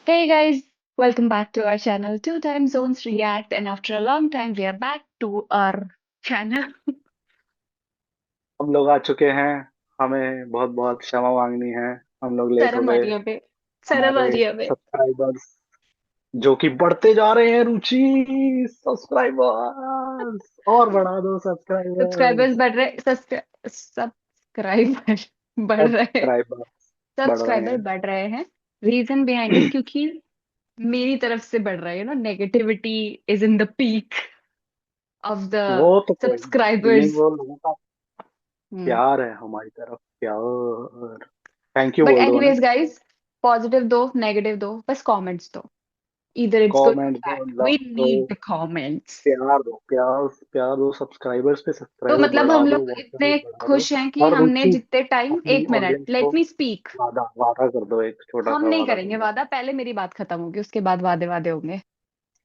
Hey guys, welcome back to our channel Two Time Zones React, and after a long time we are back to our channel. हम लोग आ चुके हैं। हमें बहुत बहुत क्षमा मांगनी है। हम लोग लेट हो शर्म आ गए। रही है हमें। शर्म आ हमारे रही है हमें। सब्सक्राइबर्स जो कि बढ़ते जा रहे हैं, रुचि सब्सक्राइबर्स और बढ़ा दो सब्सक्राइबर्स। सब्सक्राइबर्स बढ़ रहे सब्सक्राइबर बढ़ रहे सब्सक्राइबर्स बढ़ रहे सब्सक्राइबर हैं। बढ़ रहे हैं। रीजन बिहाइंड इट क्योंकि मेरी तरफ से बढ़ रहा है ना, negativity is in the peak of the वो तो कोई नहीं, सब्सक्राइबर्स। वो लोगों का प्यार है हमारी तरफ, प्यार। थैंक यू बट बोल दो ना। एनीवेज गाइस, पॉजिटिव दो नेगेटिव दो, बस कमेंट्स दो। Either it's good or comment दो, bad. लव We दो, need the comments. प्यार दो, प्यार प्यार दो। सब्सक्राइबर्स पे तो सब्सक्राइबर मतलब बढ़ा हम दो, लोग वॉचर्स इतने बढ़ा दो। खुश हैं कि और हमने रुचि, जितने टाइम, अपनी एक मिनट, ऑडियंस लेट को मी स्पीक। वादा वादा कर दो, एक छोटा हम सा नहीं वादा कर करेंगे दो। वादा, पहले मेरी बात खत्म होगी उसके बाद वादे वादे होंगे।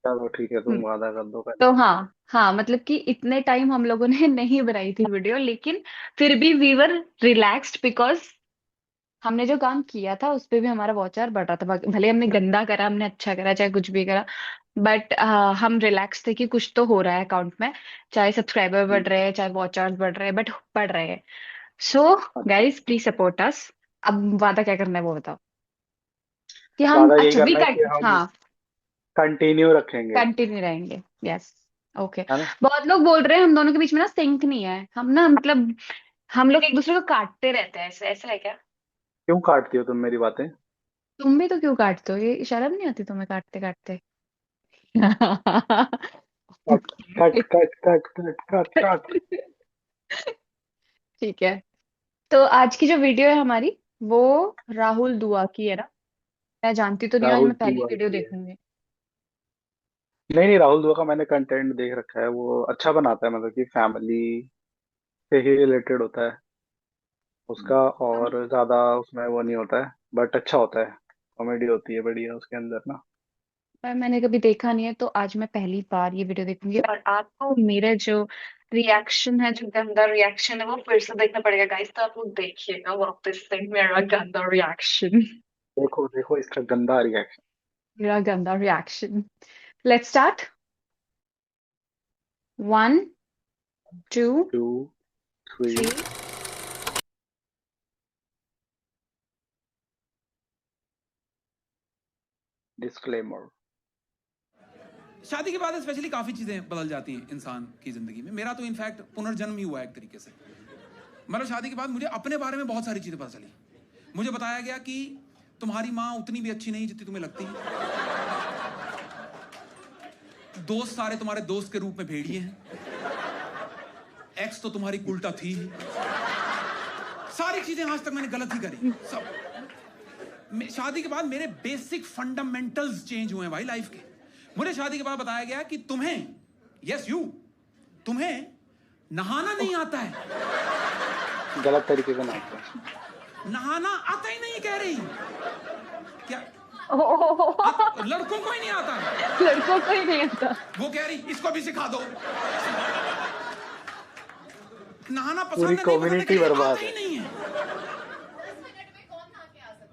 चलो ठीक है, हम्म, तुम वादा कर दो पहले। तो हाँ हाँ, मतलब कि इतने टाइम हम लोगों ने नहीं बनाई थी वीडियो, लेकिन फिर भी वी वर रिलैक्स्ड बिकॉज हमने जो काम किया था उस पे भी हमारा वॉच आवर बढ़ रहा था। भले हमने गंदा करा, हमने अच्छा करा, चाहे कुछ भी करा, बट हम रिलैक्स थे कि कुछ तो हो रहा है अकाउंट में। चाहे सब्सक्राइबर बढ़ रहे हैं, चाहे वॉच आवर्स बढ़ रहे हैं, बट बढ़ रहे हैं। सो अच्छा, गाइस, प्लीज सपोर्ट अस। अब वादा क्या करना है वो बताओ। कि हम वादा यही अच्छा वी करना है कि कट, हम हाँ, कंटिन्यू रखेंगे, कंटिन्यू रहेंगे। Yes, okay. है ना। बहुत लोग बोल रहे हैं हम दोनों के बीच में ना सिंक नहीं है, हम ना मतलब हम लोग एक दूसरे को काटते रहते हैं, ऐसा ऐसा है क्या? क्यों काटती हो तुम मेरी बातें? तुम भी तो क्यों काटते हो? ये शर्म नहीं आती तुम्हें काटते काटते? Cut cut cut cut cut cut cut. ठीक है। तो आज की जो वीडियो है हमारी, वो राहुल दुआ की है ना। मैं जानती तो नहीं हूँ, आज राहुल मैं पहली दुआ वीडियो की है। देखूंगी। नहीं नहीं, राहुल दुआ का मैंने कंटेंट देख रखा है, वो अच्छा बनाता है, मतलब कि फैमिली से ही रिलेटेड होता है उसका। और ज्यादा उसमें वो नहीं होता है, बट अच्छा होता है। कॉमेडी होती है बढ़िया उसके अंदर ना। पर मैंने कभी देखा नहीं है, तो आज मैं पहली बार ये वीडियो देखूंगी, और आपको मेरे जो रिएक्शन है, जो गंदा रिएक्शन है, वो फिर से देखना पड़ेगा गाइस। तो आप लोग देखिएगा वापस से मेरा गंदा रिएक्शन। देखो देखो इसका गंदा रिएक्शन। मेरा गंदा reaction. Let's start. One, two, two, three. Three. Disclaimer. शादी के बाद स्पेशली काफी चीजें बदल जाती हैं इंसान की जिंदगी में। मेरा तो इनफैक्ट पुनर्जन्म ही हुआ है एक तरीके से। मतलब शादी के बाद मुझे अपने बारे में बहुत सारी चीजें पता चली। मुझे बताया गया कि तुम्हारी माँ उतनी भी अच्छी नहीं जितनी तुम्हें लगती है। दोस्त सारे तुम्हारे दोस्त के रूप में भेड़िए हैं। एक्स तो तुम्हारी उल्टा थी ही। सारी चीजें आज तक मैंने गलत ही करी सब। शादी के बाद मेरे बेसिक फंडामेंटल्स चेंज हुए हैं भाई लाइफ के। मुझे शादी के बाद बताया गया कि तुम्हें, यस यू, तुम्हें नहाना नहीं आता है। गलत तरीके से नाचते हैं। नहाना आता ही नहीं कह रही क्या? ओह, लड़कों को ही नहीं आता। लड़कों को ही नहीं आता। वो कह रही इसको भी सिखा दो। नहाना पूरी पसंद है, नहीं पसंद है, कह कम्युनिटी रही बर्बाद आता ही है। नहीं है।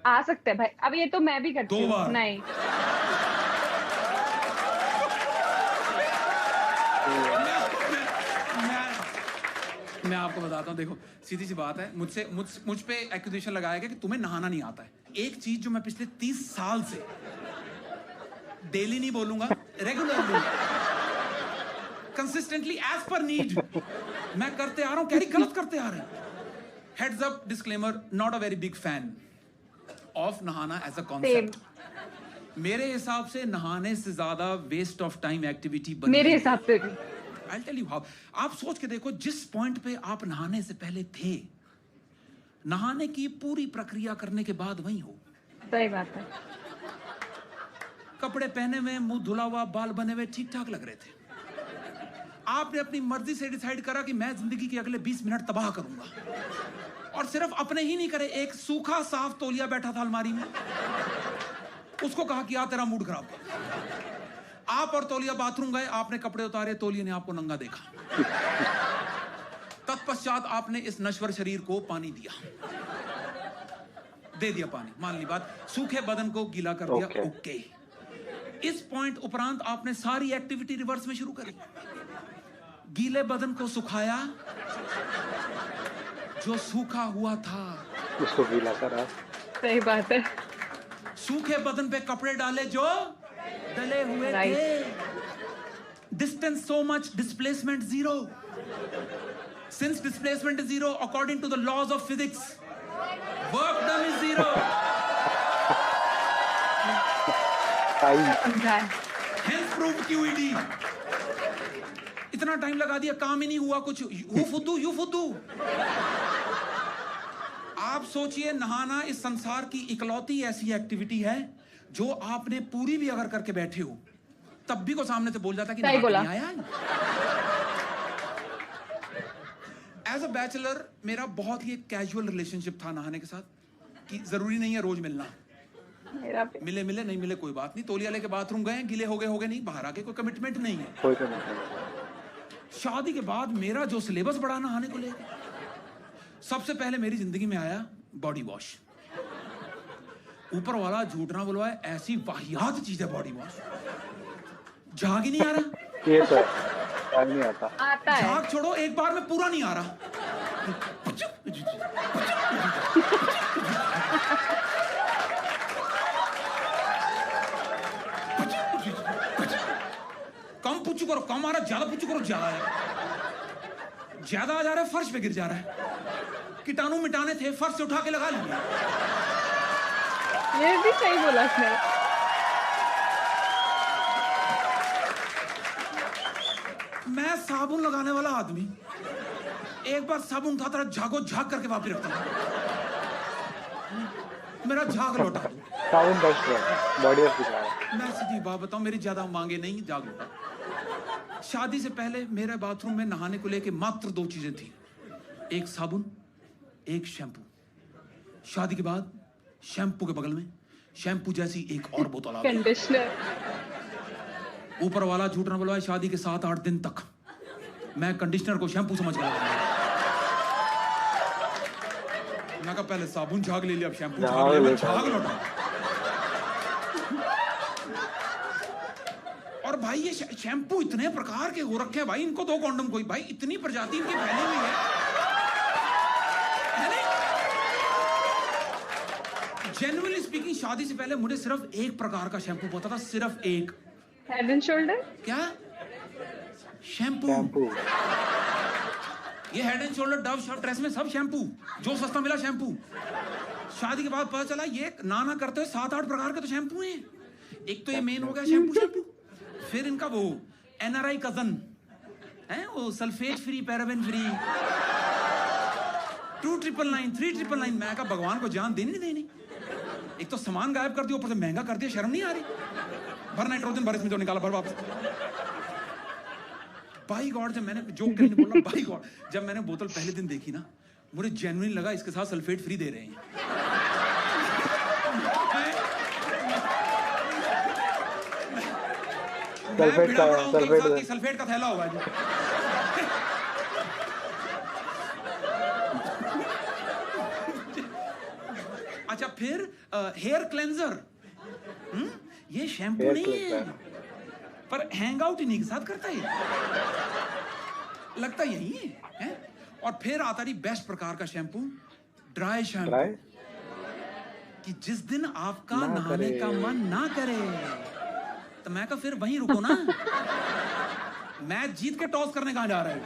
आ सकते हैं भाई, अब ये तो मैं भी करती 2 हूँ। बार। नहीं, मैं आपको बताता हूँ, देखो सीधी सी बात है। मुझ पे एक्यूजेशन लगाया गया कि तुम्हें नहाना नहीं आता है। एक चीज जो मैं पिछले 30 साल से डेली नहीं बोलूंगा, regularly, consistently, as per need मैं करते आ रहा हूं, कह रही गलत करते आ रहे हैं। Heads up, disclaimer, not a very big fan of नहाना एज अ सेम। कॉन्सेप्ट। मेरे हिसाब से नहाने से ज्यादा वेस्ट ऑफ टाइम एक्टिविटी बनी मेरे ही हिसाब नहीं से भी। है। I tell you how. आप सोच के देखो, जिस पॉइंट पे आप नहाने से पहले थे, नहाने की पूरी प्रक्रिया करने के बाद वहीं हो। सही बात है। कपड़े पहने हुए, मुंह धुला हुआ, बाल बने हुए, ठीक ठाक लग रहे थे। आपने अपनी मर्जी से डिसाइड करा कि मैं जिंदगी के अगले 20 मिनट तबाह करूंगा। और सिर्फ अपने ही नहीं करे, एक सूखा साफ तौलिया बैठा था अलमारी में, उसको कहा कि आ तेरा मूड खराब कर। आप और तौलिया बाथरूम गए, आपने कपड़े उतारे, तौलिया ने आपको नंगा देखा। तत्पश्चात आपने इस नश्वर शरीर को पानी दिया। दे दिया पानी, मान ली बात, सूखे बदन को गीला कर दिया, ओके। ओके। इस पॉइंट उपरांत आपने सारी एक्टिविटी रिवर्स में शुरू करी। गीले बदन को सुखाया, जो सूखा हुआ था उसको गीला करा। सही बात है। सूखे बदन पे कपड़े डाले जो डले हुए Right. थे। Distance so much, displacement zero. Since displacement is zero, according to the laws of physics, work done is zero. Time. समझा। Hence prove QED. इतना टाइम लगा दिया, काम ही नहीं हुआ कुछ। यू फुद्दू। आप सोचिए, नहाना इस संसार की इकलौती ऐसी एक्टिविटी है जो आपने पूरी भी अगर करके बैठे हो, तब भी को सामने से बोल जाता कि सही नहा के बोला। नहीं आया। एज अ बैचलर मेरा बहुत ही कैजुअल रिलेशनशिप था नहाने के साथ, कि जरूरी नहीं है रोज मिलना। मेरा भी। मिले नहीं मिले कोई बात नहीं, तौलिया लेके बाथरूम गए, गिले हो गए नहीं, बाहर आके कोई कमिटमेंट नहीं है। कोई तो नहीं। शादी के बाद मेरा जो सिलेबस बढ़ा नहाने को लेकर, सबसे पहले मेरी जिंदगी में आया बॉडी वॉश। ऊपर वाला झूठ ना बुलवाए, ऐसी वाहियात चीज है बॉडी वॉश। झाग ही नहीं आ रहा। ये तो है, टाइम नहीं आता। आता है। झाग छोड़ो, एक बार में पूरा नहीं आ रहा। कम पुच्चू करो, कम आ रहा, ज्यादा पुच्चू करो, ज्यादा है। ज्यादा आ जा रहा है, फर्श पे गिर जा रहा है। कीटाणु मिटाने थे, फर्श से उठा के लगा लिए। ये भी सही बोला उसने। मैं साबुन लगाने वाला आदमी, एक बार साबुन उठाता रहा, झागो झाग करके वापस रखता था। मेरा झाग लौटा। साउंड बेस्ट है, बॉडी ऑफ दिखा। मैं सीधी बात बताऊं, मेरी ज्यादा मांगे नहीं, झाग लौटा। शादी से पहले मेरे बाथरूम में नहाने को लेके मात्र 2 चीजें थी, एक साबुन, एक शैम्पू। शादी के बाद शैम्पू के बगल में शैम्पू जैसी एक और बोतल आ गई। कंडीशनर। ऊपर वाला झूठ ना बुलवाए, शादी के 7-8 दिन तक मैं कंडीशनर को शैम्पू समझ गया। मैं कहा पहले साबुन झाग ले लिया, अब शैम्पू झाग ले लिया, झाग लौटा। और भाई ये शैम्पू इतने प्रकार के हो रखे हैं भाई, इनको 2 कॉन्डम कोई, भाई इतनी प्रजाति इनकी फैली हुई है। जेन्युइनली स्पीकिंग, शादी से पहले मुझे सिर्फ एक प्रकार का शैम्पू पता था, सिर्फ एक। Head and shoulder. क्या? शैम्पू। शैम्पू। ये head and shoulder, Dove, shop, dress में सब शैम्पू, जो सस्ता मिला शैम्पू। शादी के बाद पता चला ये ना करते हुए 7-8 प्रकार के तो शैम्पू हैं। एक तो ये मेन हो गया शैम्पू। फिर इनका वो एनआरआई कजन है, वो सल्फेट फ्री, पैराबेन फ्री, 2999, 3999। मैं कहा भगवान को जान देनी नहीं देनी। एक तो सामान गायब कर दिया, ऊपर से महंगा कर दिया, शर्म नहीं आ रही। भर नाइट्रोजन, भर इसमें जो निकाला भर वापस। बाई गॉड, जब मैंने जोक करने बोला, बाई गॉड, जब मैंने बोतल पहले दिन देखी ना, मुझे जेन्युइन लगा इसके साथ सल्फेट फ्री दे रहे हैं। सल्फेट का थैला होगा जी। अच्छा, फिर हेयर क्लेंजर। ये शैम्पू नहीं है, पर हैंग आउट इन्हीं के साथ करता है, लगता यही है? और फिर आता रही बेस्ट प्रकार का शैम्पू, ड्राई शैम्पू, कि जिस दिन आपका नहाने का मन ना करे तो मैं कहा फिर वहीं रुको ना। मैच जीत के टॉस करने कहां जा रहे हो?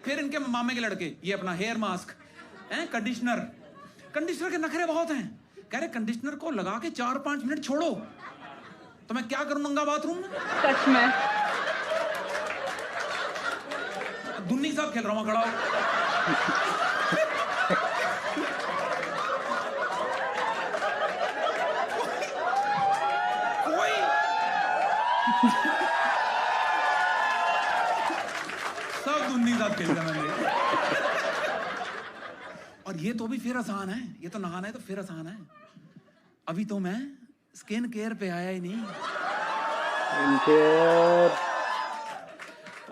फिर इनके मामे के लड़के, ये अपना हेयर मास्क है, कंडीशनर के नखरे बहुत हैं। कह रहे कंडीशनर को लगा के 4-5 मिनट छोड़ो, तो मैं क्या करूं नंगा बाथरूम में? सच में। दुन्नी के साथ खेल रहा हूं खड़ा हो। कोई सब दुन्नी के साथ खेल रहा मैंने। और ये तो भी फिर आसान है, ये तो नहाना है तो फिर आसान है। अभी तो मैं स्किन केयर पे आया ही नहीं।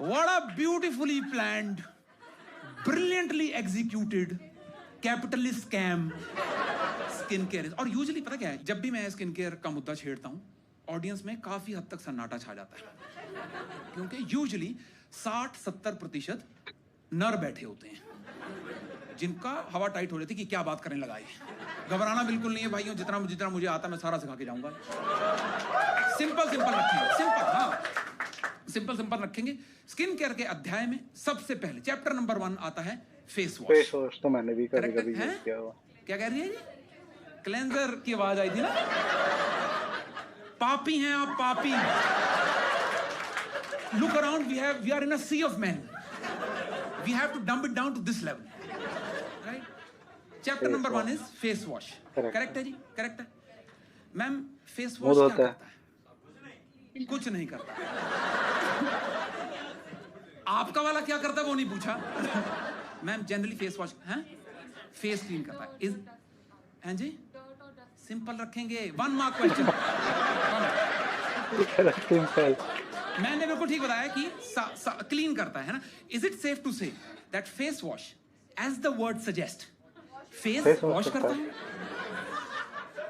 What a beautifully planned, brilliantly executed capitalist scam skin care और यूजुअली पता क्या है, जब भी मैं स्किन केयर का मुद्दा छेड़ता हूँ ऑडियंस में काफी हद तक सन्नाटा छा जाता है, क्योंकि यूजुअली 60-70% नर बैठे होते हैं जिनका हवा टाइट हो जाती है कि क्या बात करने लगा ये। घबराना बिल्कुल नहीं है भाइयों, जितना जितना मुझे आता मैं सारा सिखा के जाऊंगा। सिंपल सिंपल रखेंगे, सिंपल, हाँ सिंपल सिंपल रखेंगे। स्किन केयर के अध्याय में सबसे पहले चैप्टर नंबर 1 आता है फेस वॉश। फेस वॉश तो मैंने भी कभी करेक्ट कभी है? यूज किया हुआ। क्या कह रही है जी? क्लेंजर की आवाज आई थी ना। पापी हैं आप, पापी। Look around, we are in a sea of man, we have to dump it down to this level, right? Chapter number 1 is face wash. Correct है जी, करेक्ट है। मैम फेस वॉश क्या करता है? कुछ नहीं करता। आपका वाला क्या करता है वो नहीं पूछा। मैम जनरली फेस वॉश है, फेस क्लीन करता है। इज हैं जी? सिंपल रखेंगे, 1 मार्क क्वेश्चन। सिंपल। मैंने बिल्कुल ठीक बताया कि क्लीन करता है ना। Is it safe to say that face wash as the word suggest face wash करता है?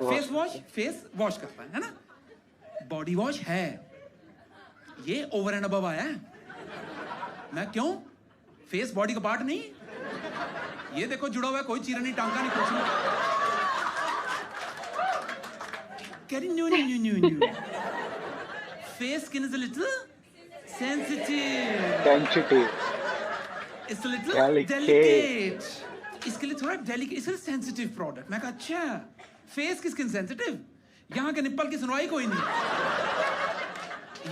फेस वॉश करता है ना। बॉडी वॉश है, ये ओवर एंड अबव आया है। मैं क्यों? फेस बॉडी का पार्ट नहीं, ये देखो जुड़ा हुआ है, कोई चीरा नहीं, टांका नहीं, कुछ नहीं। New new new new new face skin is a little sensitive, it's a little delicate, इसके लिए थोड़ा डेलिकेट, इसलिए सेंसिटिव प्रोडक्ट। मैं कहा अच्छा फेस की स्किन सेंसिटिव, यहाँ के निप्पल की सुनवाई कोई नहीं,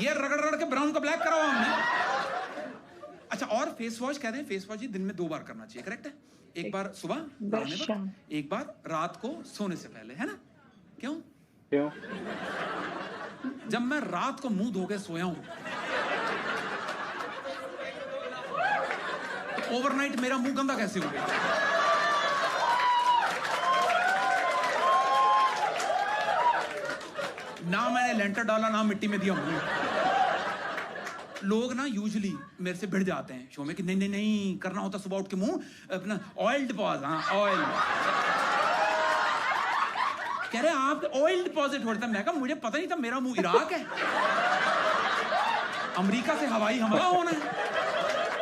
ये रगड़ रगड़ के ब्राउन का ब्लैक कराओ हमने। अच्छा, और फेस वॉश कह रहे हैं, फेस वॉश दिन में 2 बार करना चाहिए, करेक्ट है? एक बार सुबह नहाने वक्त, एक बार रात को सोने से पहले, है ना? क्यों? जब मैं रात को मुंह धो के सोया हूं तो ओवरनाइट मेरा मुंह गंदा कैसे हो गया? ना मैंने लेंटर डाला, ना मिट्टी में दिया मुंह। लोग ना यूजुअली मेरे से भिड़ जाते हैं शो में कि नहीं नहीं नहीं करना होता सुबह उठ के मुंह अपना ऑयल डिपॉजिट, हाँ ऑयल। कह रहे आप ऑयल डिपॉजिट होता है। मैं कहा मुझे पता नहीं था, मेरा मुंह इराक है, अमेरिका से हवाई हमला होना है,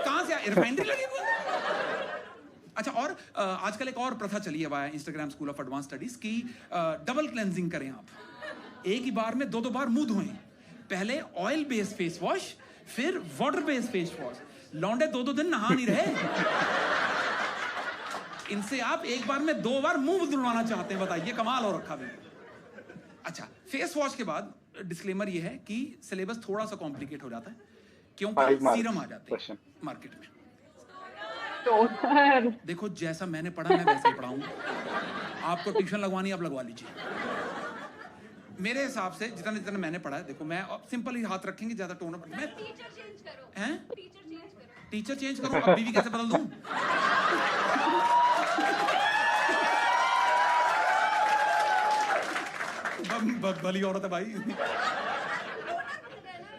कहां से रिफाइनरी लगी हुई। अच्छा, और आजकल एक और प्रथा चली है Instagram school of advance studies की, डबल क्लेंजिंग करें आप। एक ही बार में 2-2 बार मुंह धोएं। पहले ऑयल बेस्ड फेस वॉश, फिर वाटर बेस्ड फेस वॉश। लौंडे 2-2 दिन नहा नहीं रहे। इनसे आप एक बार में 2 बार मुंह धुलवाना चाहते हैं, बताइए कमाल हो रखा भी। अच्छा, फेस वॉश के बाद डिस्क्लेमर ये है कि सिलेबस थोड़ा सा कॉम्प्लिकेट हो जाता है, क्योंकि सीरम आ जाते हैं मार्केट में। टोनर। देखो जैसा मैंने पढ़ा मैं वैसे ही पढ़ाऊंगा, आपको ट्यूशन लगवानी है आप लगवा लीजिए। मेरे हिसाब से जितना जितना मैंने पढ़ा है, देखो मैं सिंपल ही हाथ रखेंगे, ज्यादा टोनर मैं टीचर चेंज करो, हैं टीचर चेंज करो। टीचर चेंज करो, अब बीवी कैसे बदल दूं? भली औरत है भाई।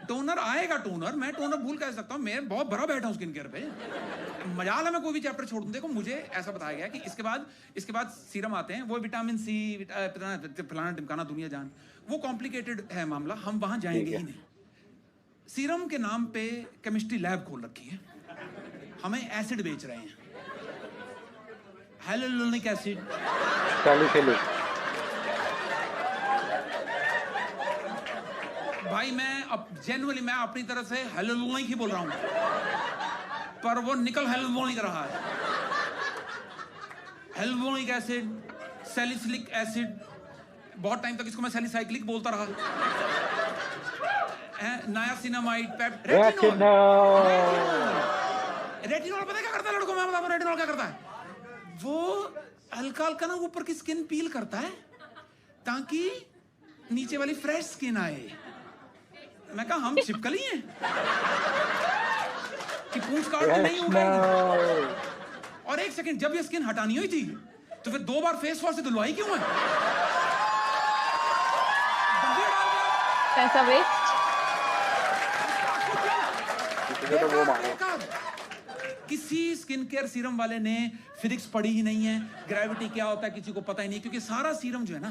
टोनर आएगा, टोनर मैं टोनर भूल कैसे सकता हूँ? मैं बहुत भरा बैठा हूँ स्किन केयर पे, मजाल है मैं कोई भी चैप्टर छोड़ दूं। देखो मुझे ऐसा बताया गया कि इसके बाद सीरम आते हैं, वो विटामिन सी फलाना टिमकाना दुनिया जान, वो कॉम्प्लिकेटेड है मामला, हम वहां जाएंगे ही नहीं। सीरम के नाम पे केमिस्ट्री लैब खोल रखी है, हमें एसिड बेच रहे हैं, हाइलुरोनिक एसिड, भाई मैं अब जेन्युइनली मैं अपनी तरफ से हाइलुरोनिक ही बोल रहा हूं, पर वो निकल हाइलुरोनिक रहा है। हाइलुरोनिक एसिड, सैलिसिलिक एसिड, बहुत टाइम तक इसको मैं सैलिसाइक्लिक बोलता रहा। नायासिनामाइड, रेटिनॉल पता है क्या करता है लड़कों में? मैं बताता हूं रेटिनॉल क्या करता है। वो हल्का हल्का ना ऊपर की स्किन पील करता है ताकि नीचे वाली फ्रेश स्किन आए। मैं कहा हम छिपकली हैं कि पूंछ काट के नहीं उगाएंगे। और एक सेकंड, जब ये स्किन हटानी हुई थी तो फिर 2 बार फेस वॉश से धुलवाई क्यों है? पैसा वेस्ट। किसी स्किन केयर सीरम वाले ने फिजिक्स पढ़ी ही नहीं है, ग्रेविटी क्या होता है किसी को पता ही नहीं, क्योंकि सारा सीरम जो है ना,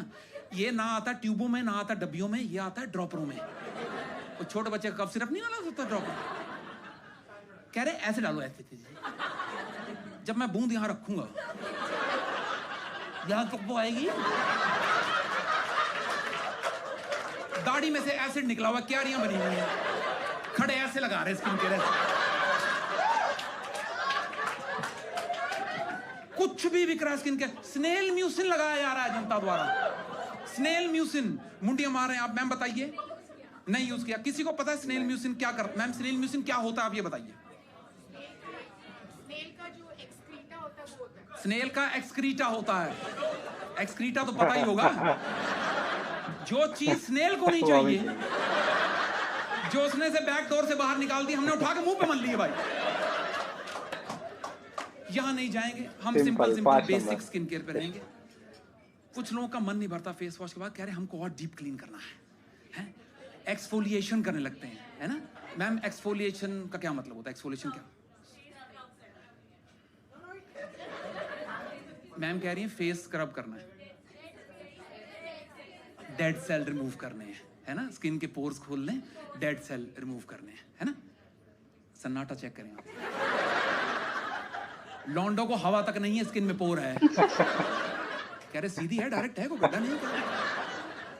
ये ना आता ट्यूबों में, ना आता डब्बियों में, ये आता है ड्रॉपरों में। वो छोटे बच्चे का कफ सिरप नहीं डाला सकता ड्रॉपर, कह रहे ऐसे डालो, ऐसे जब मैं बूंद यहां रखूंगा, यहां कब आएगी, दाढ़ी में से एसिड निकला हुआ, क्यारियां बनी हुई हैं, खड़े ऐसे लगा रहे स्किन केयर, कुछ भी बिक रहा है स्किन केयर। स्नेल म्यूसिन लगाया जा रहा है जनता द्वारा, स्नेल म्यूसिन, मुंडियां मार रहे हैं आप। मैम बताइए, नहीं यूज किया, किसी को पता है स्नेल म्यूसिन क्या करता है? मैम स्नेल म्यूसिन क्या होता है, आप ये बताइए। स्नेल का जो एक्सक्रीटा होता है वो होता है। स्नेल का एक्सक्रीटा होता है, एक्सक्रीटा तो पता ही होगा, जो चीज स्नेल को नहीं चाहिए, जो उसने से बैक डोर से बाहर निकाल दी, हमने उठा के मुंह पे मल ली है भाई। यहां नहीं जाएंगे हम, simple simple basic skin care पे रहेंगे। कुछ लोगों का मन नहीं भरता फेस वॉश के बाद, कह रहे हमको और डीप क्लीन करना है, एक्सफोलिएशन करने लगते हैं, है ना। मैम एक्सफोलिएशन का क्या मतलब होता है? एक्सफोलिएशन क्या? मैम कह रही है फेस स्क्रब करना है, डेड सेल रिमूव करने हैं, है ना, स्किन के पोर्स खोलने, डेड सेल रिमूव करने हैं, है ना। सन्नाटा चेक करें आप, लॉन्डो को हवा तक नहीं है, स्किन में पोर है, कह रहे सीधी है, डायरेक्ट है, कोई गड्ढा नहीं है,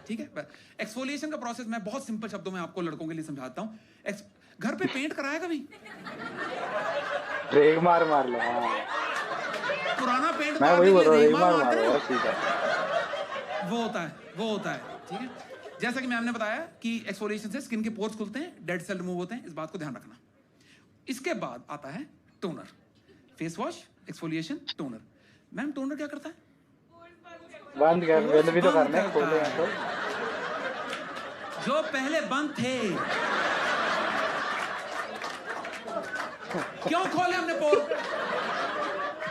ठीक है। एक्सफोलिएशन का प्रोसेस मैं बहुत सिंपल शब्दों में आपको लड़कों के लिए समझाता हूं। घर पे पेंट कराया कभी? रेग मार लो। हाँ, पुराना पेंट मैं वही बोल रहा हूँ, रेग मार मारते मारो, हैं, ठीक है। वो होता है, ठीक है। जैसा कि मैम ने बताया कि एक्सफोलिएशन से स्किन के पोर्स खुलते हैं, डेड सेल रिमूव होते हैं, इस बात को ध्यान रखना। इसके बाद आता है toner, face wash, exfoliation, toner. Ma'am toner क्या करता है? बंद कर, बंद भी तो करने हैं, खोले हैं तो। जो पहले बंद थे, क्यों खोले हमने पोर?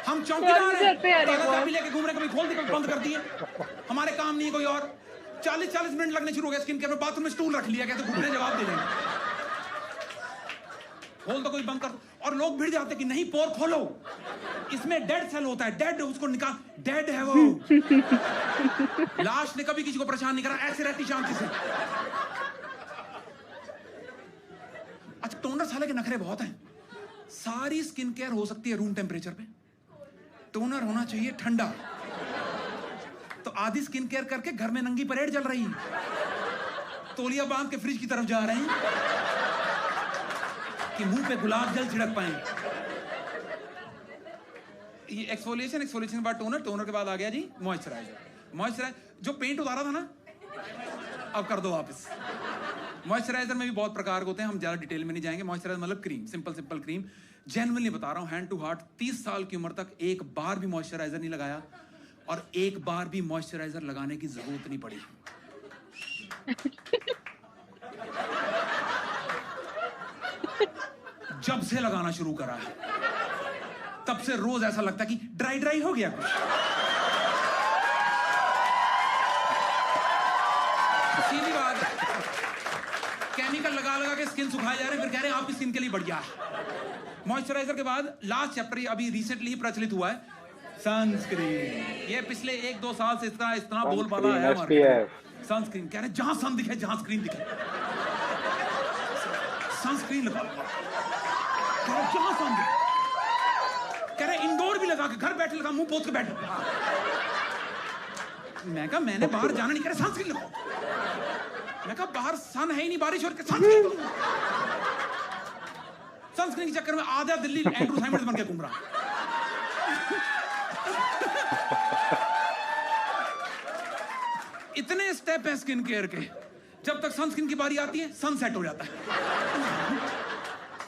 हम चौकीदार हैं, चाबी लेके घूम रहे, कभी खोल दी कभी बंद कर दिए, हमारे काम नहीं है कोई और। 40-40 मिनट लगने शुरू हो गए स्किन केयर में, बाथरूम में स्टूल रख लिया, कहते घूमने जवाब दे देंगे, खोल तो कोई बंद कर। और लोग भिड़ जाते कि नहीं पोर खोलो, इसमें डेड सेल होता है, डेड, उसको निकाल, डेड है वो। लाश ने कभी किसी को परेशान नहीं करा, ऐसे रहती शांति से। अच्छा टोनर साले के नखरे बहुत हैं, सारी स्किन केयर हो सकती है रूम टेम्परेचर पे, टोनर होना चाहिए ठंडा। तो आधी स्किन केयर करके घर में नंगी परेड चल रही, तौलिया बांध के फ्रिज की तरफ जा रहे हैं कि मुंह पे गुलाब जल छिड़क पाए। ये एक्सफोलिएशन के बाद टोनर के बाद आ गया जी मॉइस्चराइजर। जो पेंट उतारा था ना, अब कर दो वापस। मॉइस्चराइजर में भी बहुत प्रकार के होते हैं, हम ज्यादा डिटेल में नहीं जाएंगे। मॉइस्चराइजर मतलब क्रीम, सिंपल क्रीम। जेन्युइनली बता रहा हूं, हैंड टू हार्ट, 30 साल की उम्र तक एक बार भी मॉइस्चराइजर नहीं लगाया, और एक बार भी मॉइस्चराइजर लगाने की जरूरत नहीं पड़ी। जब से लगाना शुरू करा है, तब से रोज ऐसा लगता है कि ड्राई हो गया कुछ। सीधी बात है, केमिकल लगा के स्किन सुखाए जा रहे हैं, फिर कह रहे हैं आपकी स्किन के लिए बढ़िया है। मॉइस्चराइजर के बाद लास्ट चैप्टर अभी रिसेंटली प्रचलित हुआ है, सनस्क्रीन। ये पिछले 1-2 साल से इतना बोलबाला है मार्केट में। सनस्क्रीन कह रहे हैं जहां सन दिखे, जहां स्क्रीन दिखे, सनस्क्रीन लगा, जहां सन दिखे। कह रहे इंडोर भी लगा के, घर बैठे लगा, मुंह पोंछ के बैठे। मैं कहा मैंने बाहर जाना नहीं, कह रहे सनस्क्रीन लगाओ। मैं कहा बाहर सन है ही नहीं, बारिश हो रही, सनस्क्रीन के चक्कर में आधा दिल्ली एंड्रू साइमंड्स बन के घूम रहा। इतने स्टेप है स्किन केयर के, जब तक सनस्क्रीन की बारी आती है सनसेट हो जाता है।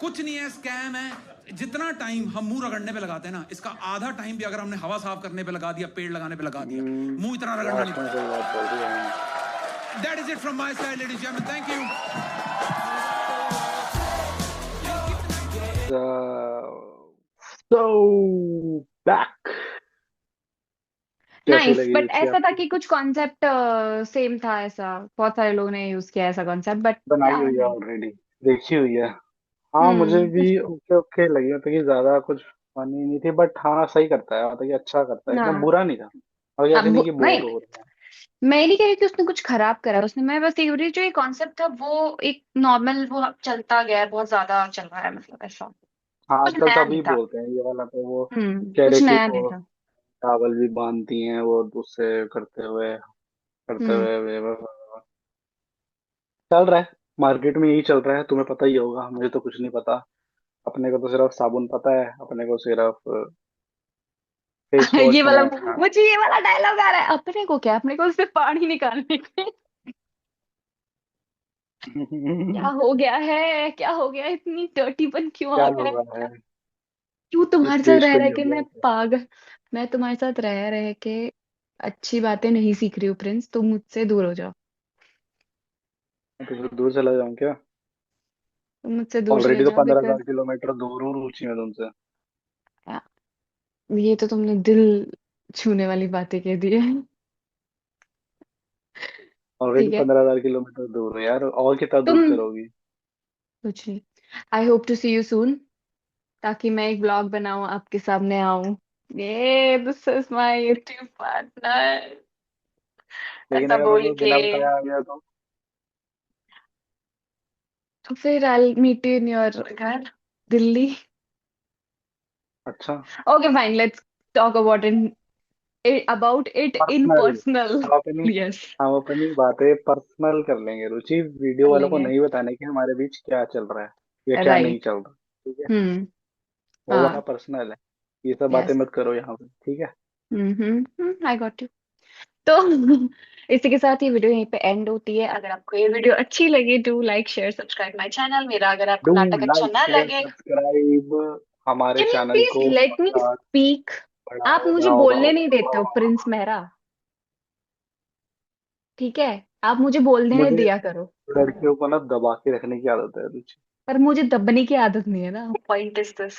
कुछ नहीं है, स्कैम है। जितना टाइम हम मुंह रगड़ने पे लगाते हैं ना, इसका आधा टाइम भी अगर हमने हवा साफ करने पे लगा दिया, पेड़ लगाने पे लगा दिया, मुंह इतना रगड़ना नहीं पड़ता। That is it from my side, ladies and gentlemen. Thank you. So back. Nice, but ऐसा था कि कुछ कॉन्सेप्ट सेम था, ऐसा बहुत सारे लोगों ने यूज किया ऐसा कॉन्सेप्ट, बट बनाई हुई है ऑलरेडी, देखी हुई है। हाँ मुझे हम्म। भी ओके ओके लगी, मतलब कि ज्यादा कुछ फनी नहीं थी, बट हाँ सही करता है, मतलब कि अच्छा करता है, एकदम हाँ। बुरा नहीं था। और ऐसे अब नहीं कि नहीं, बोर हो रहे हैं। मैं नहीं कह रही कि उसने कुछ खराब करा उसने, मैं बस ये बोल रही हूँ, जो ये कॉन्सेप्ट था वो एक नॉर्मल वो चलता गया है, बहुत ज्यादा चल रहा है, मतलब ऐसा हाँ कुछ आजकल नया नहीं सभी था। बोलते हैं ये वाला, तो वो कह कुछ रहे कि नया नहीं वो था। चावल भी बांधती हैं वो उससे करते हम्म। हुए चल रहा है। मार्केट में यही चल रहा है, तुम्हें पता ही होगा, मुझे तो कुछ नहीं पता। अपने को तो सिर्फ साबुन पता है, अपने को सिर्फ फेस ये वॉश वाला, में। मुझे ये वाला डायलॉग आ रहा है, अपने को क्या, अपने को उससे पानी निकालने के क्या हो गया है, क्या हो गया, इतनी डर्टीपन क्यों क्या आ गया हुआ है? है, क्यों इस तुम्हारे साथ देश रह को रह ये के हुआ मैं है। पागल, मैं तुम्हारे साथ रह रह के अच्छी बातें नहीं सीख रही हूँ प्रिंस, तुम मुझसे दूर हो जाओ। तो दूर चला जाऊं क्या? तुम मुझसे दूर चले ऑलरेडी तो जाओ, 15,000 किलोमीटर दूर हूँ रुचि में तुमसे। ये तो तुमने दिल छूने वाली बातें कह दी है। ऑलरेडी ठीक है। 15,000 किलोमीटर दूर हूँ यार, और कितना दूर तुम करोगी? कुछ नहीं। I hope to see you soon, ताकि मैं एक ब्लॉग बनाऊं, आपके सामने आऊं, ये this is my YouTube partner, लेकिन ऐसा अगर बोल मतलब के। बिना बताए आ गया तो? तो फिर I meet you in your घर, दिल्ली। अच्छा। Okay fine, let's talk about it in personal. Personal. हम अपनी यस, हम अपनी बातें पर्सनल कर लेंगे रुचि, कर वीडियो वालों को लेंगे। नहीं बताने कि हमारे बीच क्या चल रहा है या क्या नहीं राइट। चल रहा। ठीक है। हम्म। वो वाला हाँ। पर्सनल है, ये सब बातें यस। मत करो यहाँ पे, ठीक है? I got you. तो इसी के साथ ये वीडियो यहीं पे एंड होती है। अगर आपको ये वीडियो अच्छी लगे, do like share subscribe my channel. मेरा अगर आपको डू नाटक अच्छा लाइक ना शेयर लगे, सब्सक्राइब हमारे कैन यू चैनल प्लीज को लेट मी और स्पीक? आप बढ़ाओ मुझे बढ़ाओ बोलने बढ़ाओ नहीं देते हो प्रिंस बढ़ाओ। मेहरा, ठीक है? आप मुझे बोलने मुझे दिया करो। लड़कियों को ना दबा के रखने की आदत है रुचि। पर मुझे दबने की आदत नहीं है ना, पॉइंट इज दिस।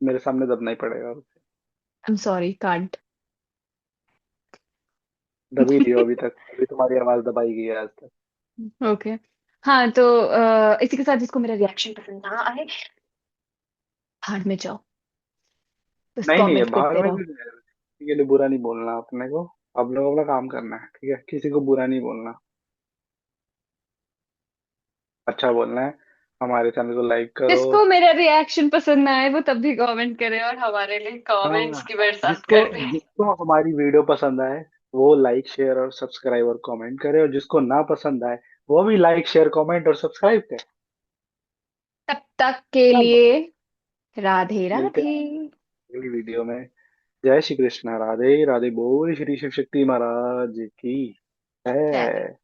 मेरे सामने दबना ही पड़ेगा। I am sorry, can't. दबी रही हो अभी तक, अभी तुम्हारी आवाज दबाई गई है आज तक। ओके। हाँ तो इसी के साथ, जिसको मेरा रिएक्शन पसंद ना आए, भाड़ में जाओ, बस नहीं नहीं, ये कमेंट भाग करते में रहो। क्यों जाए? किसी के लिए बुरा नहीं बोलना अपने को। अब लोग अपना काम करना है, ठीक है, किसी को बुरा नहीं बोलना, अच्छा बोलना है। हमारे चैनल को लाइक करो। जिसको मेरा रिएक्शन पसंद ना आए वो तब भी कमेंट करे, और हमारे लिए कमेंट्स हाँ, की बरसात जिसको कर दे। जिसको हमारी वीडियो पसंद आए वो लाइक शेयर और सब्सक्राइब और कमेंट करे, और जिसको ना पसंद आए वो भी लाइक शेयर कमेंट और सब्सक्राइब करे। तब तक के चलो, लिए राधे मिलते राधे। हैं अगली वीडियो में। जय श्री कृष्ण, राधे राधे, बोल श्री शिव शक्ति महाराज की जय। है।